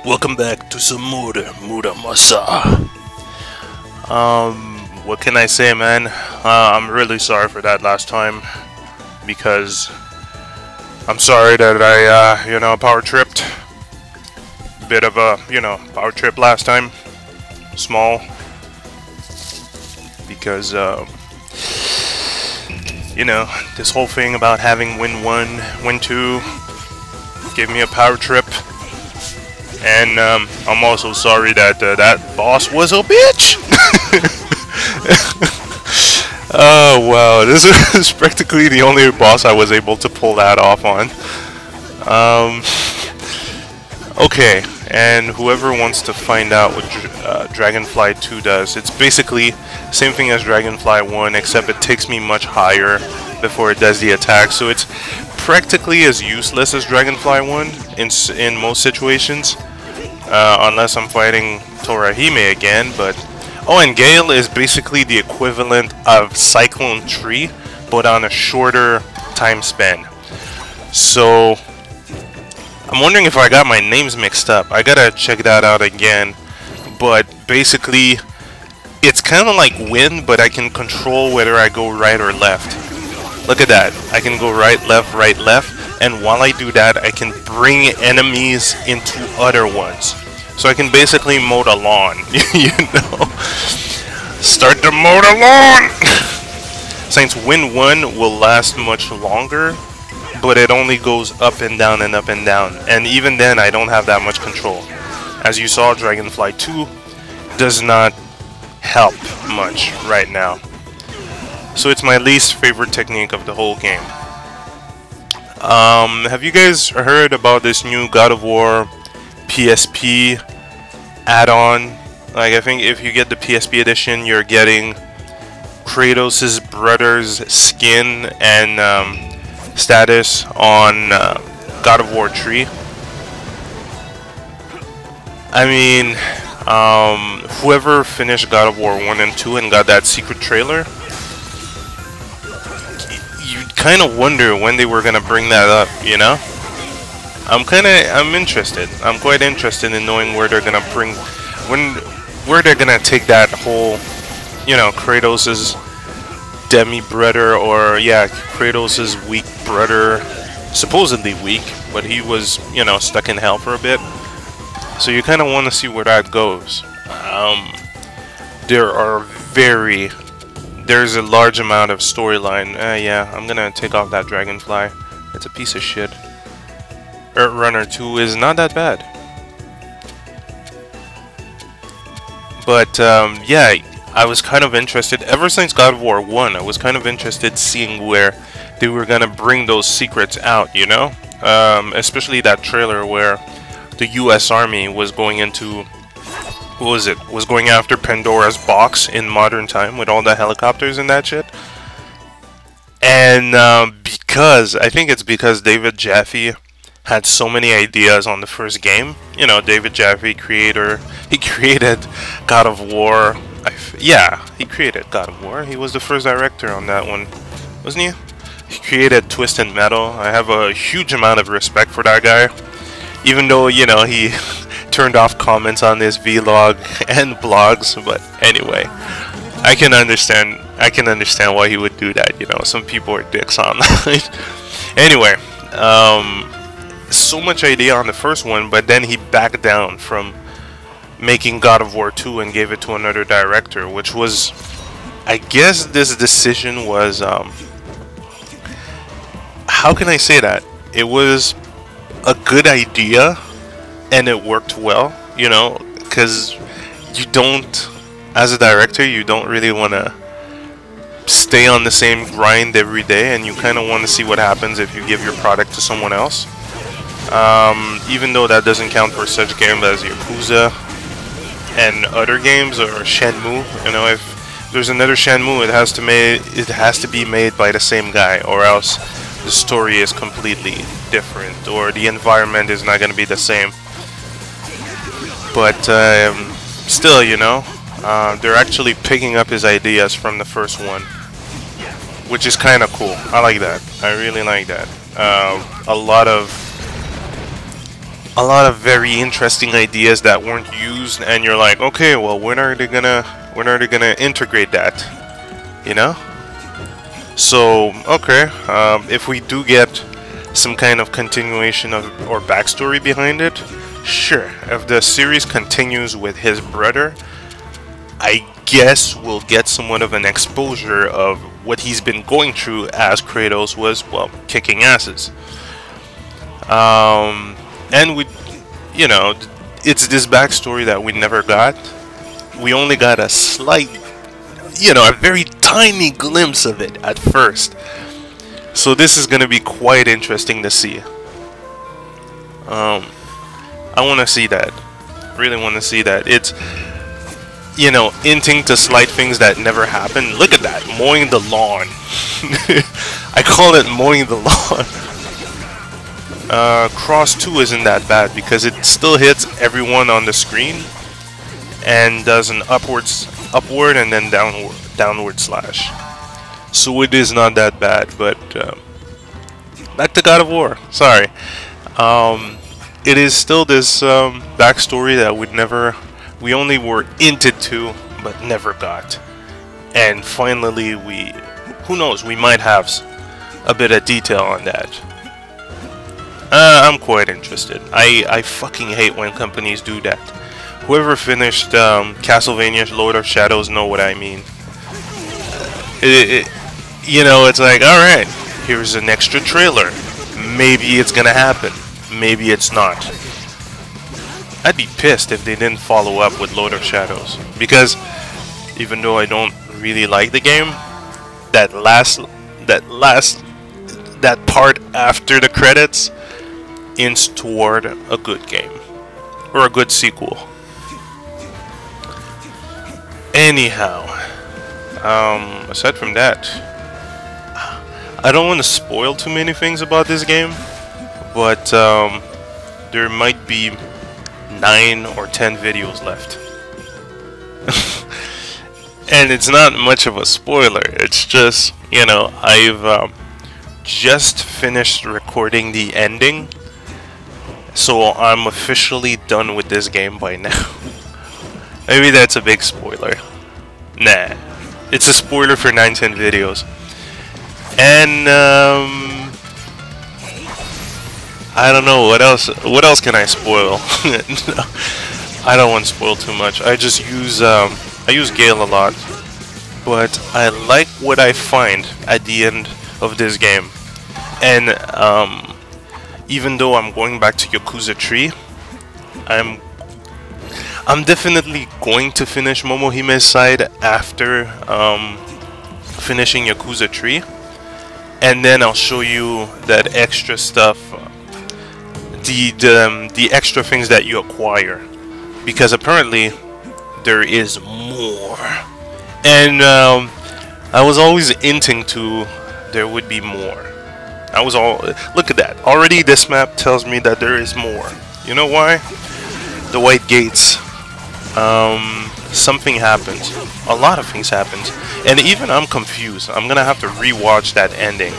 Welcome back to some more Muramasa. What can I say, man? I'm really sorry for that last time, because I'm sorry that I, power tripped. Bit of a, power trip last time. Small. Because, this whole thing about having win 1, win 2 gave me a power trip. And I'm also sorry that that boss was a bitch. Oh wow, this is practically the only boss I was able to pull that off on. Okay, and whoever wants to find out what Dragonfly 2 does, it's basically same thing as Dragonfly 1, except it takes me much higher before it does the attack, so it's practically as useless as Dragonfly 1 in most situations, unless I'm fighting Torahime again. But oh, and Gale is basically the equivalent of Cyclone Tree, but on a shorter time span. So I'm wondering if I got my names mixed up. I gotta check that out again. But basically, it's kind of like Wind, but I can control whether I go right or left. Look at that. I can go right, left, and while I do that, I can bring enemies into other ones. So I can basically mow the lawn, Start to mow the lawn! Since Wind 1 will last much longer, but it only goes up and down and up and down. And even then, I don't have that much control. As you saw, Dragonfly 2 does not help much right now. So it's my least favorite technique of the whole game. Have you guys heard about this new God of War PSP add-on? Like, I think if you get the PSP edition, you're getting Kratos' brother's skin and status on God of War 3. I mean, whoever finished God of War 1 and 2 and got that secret trailer, you kind of wonder when they were gonna bring that up, I'm interested. I'm quite interested in knowing where they're gonna where they're gonna take that whole, Kratos' demi brother, or yeah, Kratos' weak brother, supposedly weak, but he was, stuck in hell for a bit. So you kind of want to see where that goes. There's a large amount of storyline. Yeah, I'm gonna take off that Dragonfly. It's a piece of shit. Earth Runner 2 is not that bad. But yeah, I was kind of interested ever since God of War 1. I was kind of interested seeing where they were gonna bring those secrets out, especially that trailer where the US Army was going into, was going after Pandora's box in modern time with all the helicopters and that shit. And I think it's because David Jaffe had so many ideas on the first game. David Jaffe, creator, he created God of War. He created God of War. He was the first director on that one, wasn't he? He created Twisted Metal. I have a huge amount of respect for that guy. Even though, he turned off comments on his vlog and blogs, but anyway, I can understand why he would do that. Some people are dicks online. Anyway, so much idea on the first one, but then he backed down from making God of War 2 and gave it to another director, which was, I guess this decision was, how can I say that? It was a good idea and it worked well, because you don't, as a director, you don't really want to stay on the same grind every day, and you kind of want to see what happens if you give your product to someone else. Even though that doesn't count for such games as Yakuza and other games, or Shenmue. If there's another Shenmue, it has to be made by the same guy, or else the story is completely different, or the environment is not going to be the same. But still, they're actually picking up his ideas from the first one, which is kind of cool. I like that. I really like that. A lot of a lot of very interesting ideas that weren't used, and you're like, okay, well, when are they gonna integrate that, you know? So okay, if we do get some kind of continuation of or backstory behind it, sure. If the series continues with his brother, I guess we'll get somewhat of an exposure of what he's been going through as Kratos was, well, kicking asses. And we, you know, it's this backstory that we never got. We only got a slight, you know, a very tiny glimpse of it at first. So this is gonna be quite interesting to see. I want to see that. Really want to see that. It's, you know, hinting to slight things that never happened. Look at that, mowing the lawn. I call it mowing the lawn. Cross 2 isn't that bad because it still hits everyone on the screen and does an upward and then downward slash. So it is not that bad, but back to God of War. Sorry. It is still this backstory that we only were hinted to, but never got. And finally, who knows, we might have a bit of detail on that. I'm quite interested. I fucking hate when companies do that. Whoever finished Castlevania Lord of Shadows know what I mean. You know, it's like, alright, here's an extra trailer. Maybe it's gonna happen. Maybe it's not. I'd be pissed if they didn't follow up with Lord of Shadows. Because even though I don't really like the game, that part after the credits hints toward a good game. Or a good sequel. Anyhow, aside from that, I don't want to spoil too many things about this game, but there might be 9 or 10 videos left. And it's not much of a spoiler, it's just, you know, I've just finished recording the ending, so I'm officially done with this game by now. Maybe that's a big spoiler. Nah, it's a spoiler for 9-10 videos. And I don't know what else. What else can I spoil? No, I don't want to spoil too much. I just use I use Gale a lot, but I like what I find at the end of this game. And even though I'm going back to Yakuza 3, I'm definitely going to finish Momohime's side after finishing Yakuza 3, and then I'll show you that extra stuff, the extra things that you acquire, because apparently there is more, and I was always hinting to there would be more. Look at that, already this map tells me that there is more. You know why? The white gates. Something happens. A lot of things happens, and even I'm confused. I'm gonna have to rewatch that ending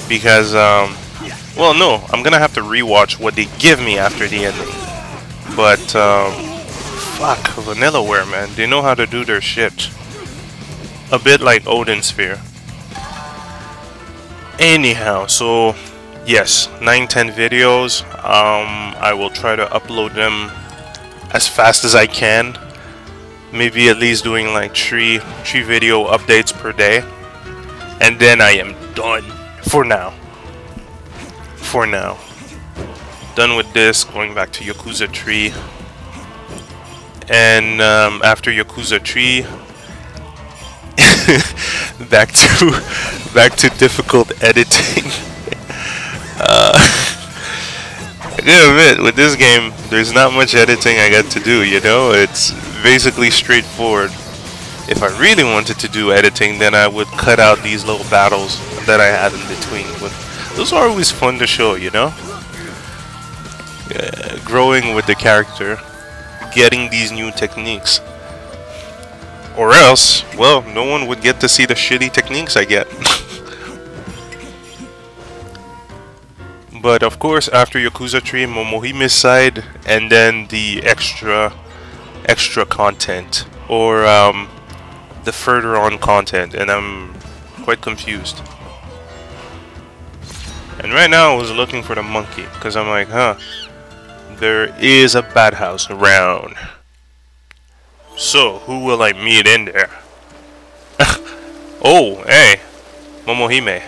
because, well, no, I'm gonna have to rewatch what they give me after the ending. But fuck, Vanillaware, man, they know how to do their shit. A bit like Odin Sphere. Anyhow, so yes, 9-10 videos. I will try to upload them as fast as I can. Maybe at least doing like 3 video updates per day, and then I am done for now. For now, done with this. Going back to Yakuza 3, and after Yakuza 3, back to difficult editing. I gotta admit, with this game, there's not much editing I got to do, you know? It's basically straightforward. If I really wanted to do editing, then I would cut out these little battles that I had in between. But those are always fun to show, you know? Growing with the character, getting these new techniques. Or else, well, no one would get to see the shitty techniques I get. But of course, after Yakuza 3, Momohime's side, and then the extra content, or the further on content, and I'm quite confused. And right now I was looking for the monkey, because I'm like, there is a bad house around. So, who will I meet in there? Oh, hey, Momohime.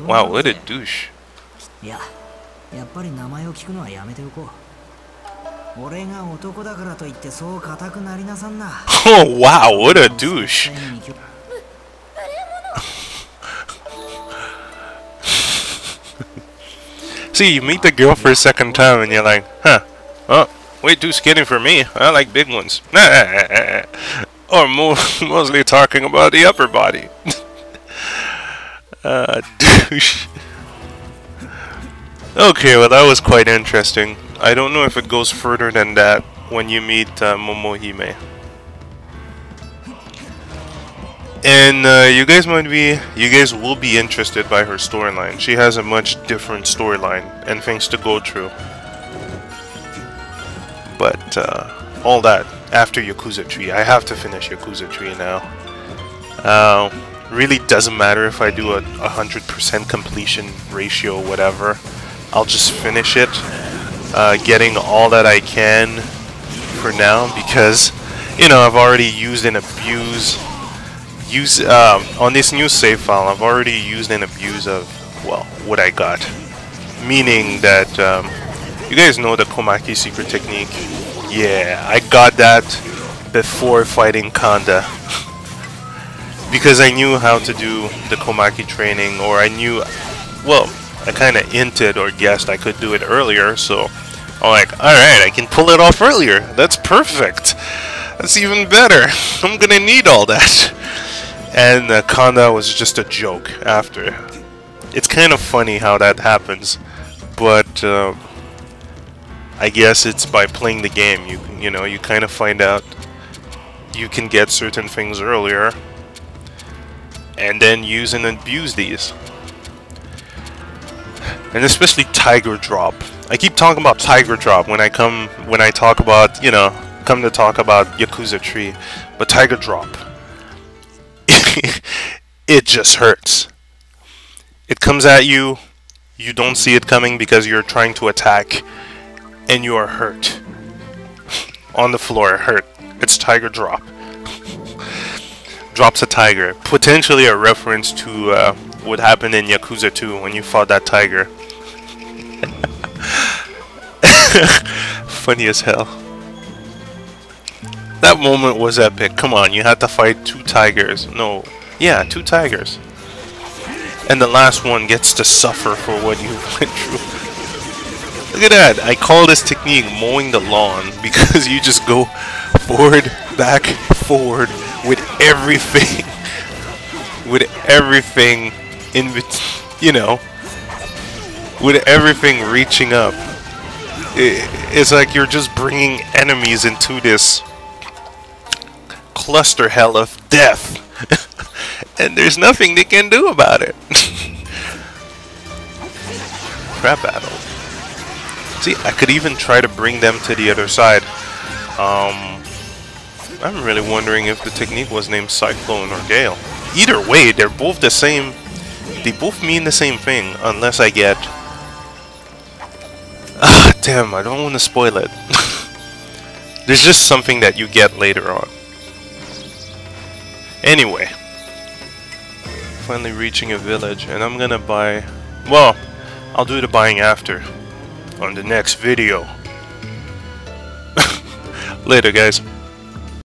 Wow, what a douche. Oh, wow, what a douche. See, you meet the girl for a second time and you're like, oh, way too skinny for me. I like big ones. Or mostly talking about the upper body. Douche. Okay, well that was quite interesting. I don't know if it goes further than that when you meet Momohime. And you guys will be interested by her storyline. She has a much different storyline and things to go through. But all that after Yakuza 3. I have to finish Yakuza 3 now. Really doesn't matter if I do a 100% completion ratio, whatever. I'll just finish it, getting all that I can for now, because you know I've already used and abused. On this new save file, I've already used and abused of, well, what I got. Meaning that, you guys know the Komaki secret technique? Yeah, I got that before fighting Kanda. Because I knew how to do the Komaki training, or I knew, well, I kind of hinted or guessed I could do it earlier, so I'm like, alright, I can pull it off earlier. That's perfect. That's even better. I'm gonna need all that. And Kanda was just a joke after. It's kind of funny how that happens, but I guess it's by playing the game. You know, you kind of find out you can get certain things earlier, and then use and abuse these. And especially Tiger Drop. I keep talking about Tiger Drop when I talk about, you know, come to talk about Yakuza 3, but Tiger Drop. It just hurts. It comes at you, you don't see it coming because you're trying to attack, and you are hurt. On the floor, hurt. It's Tiger Drop. Drops a tiger. Potentially a reference to what happened in Yakuza 2 when you fought that tiger. Funny as hell. That moment was epic. Come on, you had to fight 2 tigers. No. Yeah, 2 tigers. And the last one gets to suffer for what you went through. Look at that. I call this technique mowing the lawn, because you just go forward, back, forward with everything. With everything in between, you know. With everything reaching up. It's like you're just bringing enemies into this cluster hell of death. And there's nothing they can do about it. Crap battle. See, I could even try to bring them to the other side. I'm really wondering if the technique was named Cyclone or Gale. Either way, they're both the same. They both mean the same thing, unless I get... Ah, damn, I don't want to spoil it. There's just something that you get later on. Anyway. Finally reaching a village, and I'm gonna buy... Well, I'll do the buying after. On the next video. Later, guys.